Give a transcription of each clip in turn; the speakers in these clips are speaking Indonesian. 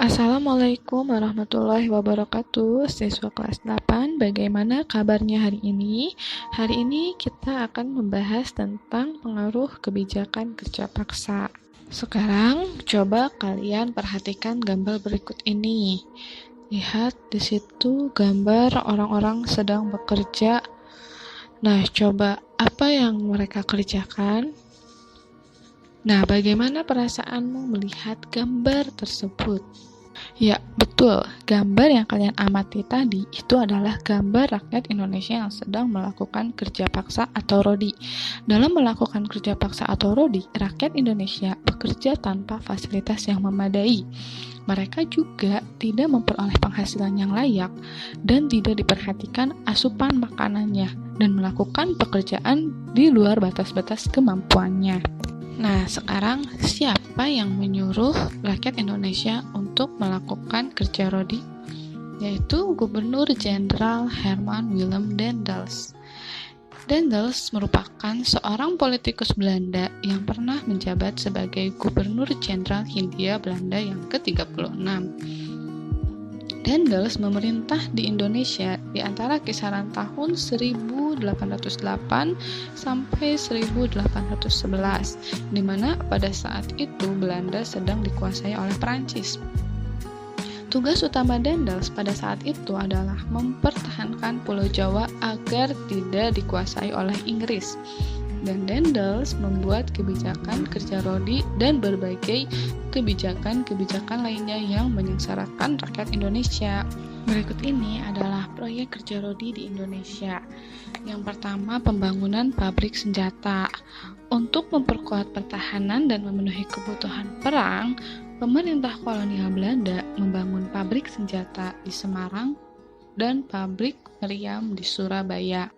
Assalamualaikum warahmatullahi wabarakatuh. Siswa kelas 8, bagaimana kabarnya hari ini? Hari ini kita akan membahas tentang pengaruh kebijakan kerja paksa. Sekarang coba kalian perhatikan gambar berikut ini. Lihat di situ gambar orang-orang sedang bekerja. Nah, coba apa yang mereka kerjakan? Nah, bagaimana perasaanmu melihat gambar tersebut? Ya, betul. Gambar yang kalian amati tadi itu adalah gambar rakyat Indonesia yang sedang melakukan kerja paksa atau rodi. Dalam melakukan kerja paksa atau rodi, rakyat Indonesia bekerja tanpa fasilitas yang memadai. Mereka juga tidak memperoleh penghasilan yang layak dan tidak diperhatikan asupan makanannya dan melakukan pekerjaan di luar batas-batas kemampuannya. Nah, sekarang siapa yang menyuruh rakyat Indonesia untuk melakukan kerja rodi? Yaitu Gubernur Jenderal Herman Willem Daendels. Daendels merupakan seorang politikus Belanda yang pernah menjabat sebagai Gubernur Jenderal Hindia Belanda yang ke-36. Daendels memerintah di Indonesia di antara kisaran tahun 1808 sampai 1811, di mana pada saat itu Belanda sedang dikuasai oleh Perancis. Tugas utama Daendels pada saat itu adalah mempertahankan Pulau Jawa agar tidak dikuasai oleh Inggris. Dan Daendels membuat kebijakan kerja rodi dan berbagai kebijakan-kebijakan lainnya yang menyengsarakan rakyat Indonesia. Berikut ini adalah proyek kerja rodi di Indonesia. Yang pertama, pembangunan pabrik senjata. Untuk memperkuat pertahanan dan memenuhi kebutuhan perang, pemerintah kolonial Belanda membangun pabrik senjata di Semarang dan pabrik meriam di Surabaya.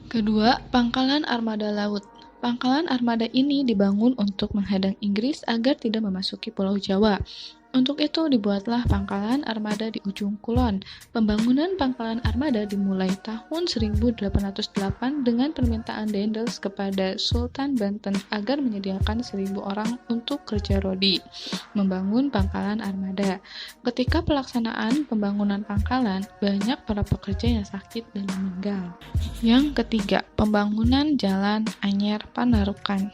Kedua, pangkalan armada laut. Pangkalan armada ini dibangun untuk menghadang Inggris agar tidak memasuki Pulau Jawa. Untuk itu dibuatlah pangkalan armada di ujung kulon. Pembangunan pangkalan armada dimulai tahun 1808 dengan permintaan Daendels kepada Sultan Banten agar menyediakan 1.000 orang untuk kerja rodi, membangun pangkalan armada. Ketika pelaksanaan pembangunan pangkalan, banyak para pekerja yang sakit dan meninggal. Yang ketiga, pembangunan Jalan Anyer Panarukan.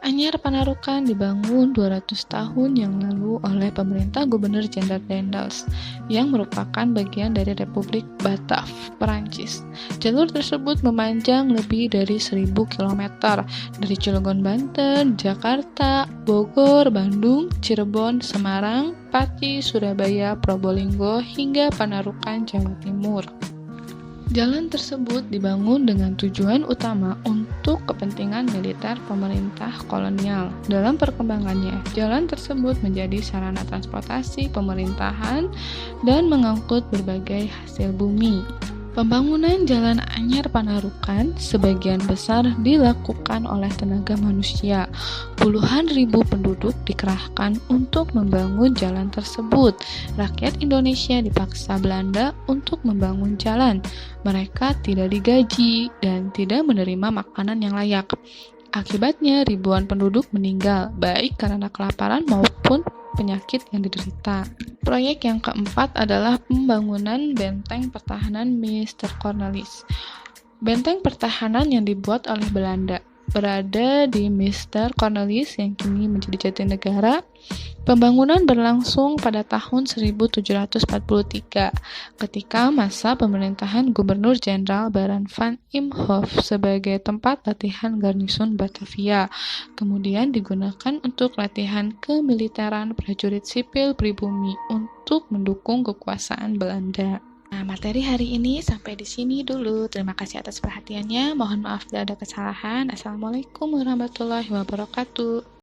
Anyer Panarukan dibangun 200 tahun yang lalu oleh pemerintah Gubernur Jenderal Daendels yang merupakan bagian dari Republik Batav, Perancis. Jalur tersebut memanjang lebih dari 1.000 km dari Cilegon, Banten, Jakarta, Bogor, Bandung, Cirebon, Semarang, Pati, Surabaya, Probolinggo, hingga Panarukan, Jawa Timur. Jalan tersebut dibangun dengan tujuan utama untuk kepentingan militer pemerintah kolonial. Dalam perkembangannya, jalan tersebut menjadi sarana transportasi pemerintahan dan mengangkut berbagai hasil bumi. Pembangunan Jalan Anyer Panarukan sebagian besar dilakukan oleh tenaga manusia. Puluhan ribu penduduk dikerahkan untuk membangun jalan tersebut. Rakyat Indonesia dipaksa Belanda untuk membangun jalan. Mereka tidak digaji dan tidak menerima makanan yang layak. Akibatnya ribuan penduduk meninggal, baik karena kelaparan maupun penyakit yang diderita. Proyek yang keempat adalah pembangunan benteng pertahanan Mr. Cornelis. Benteng pertahanan yang dibuat oleh Belanda berada di Mr. Cornelis yang kini menjadi Jatinegara. Pembangunan berlangsung pada tahun 1743 ketika masa pemerintahan Gubernur Jenderal Baron van Imhoff sebagai tempat latihan garnison Batavia. Kemudian digunakan untuk latihan kemiliteran prajurit sipil pribumi untuk mendukung kekuasaan Belanda. Nah, materi hari ini sampai di sini dulu. Terima kasih atas perhatiannya. Mohon maaf bila ada kesalahan. Assalamualaikum warahmatullahi wabarakatuh.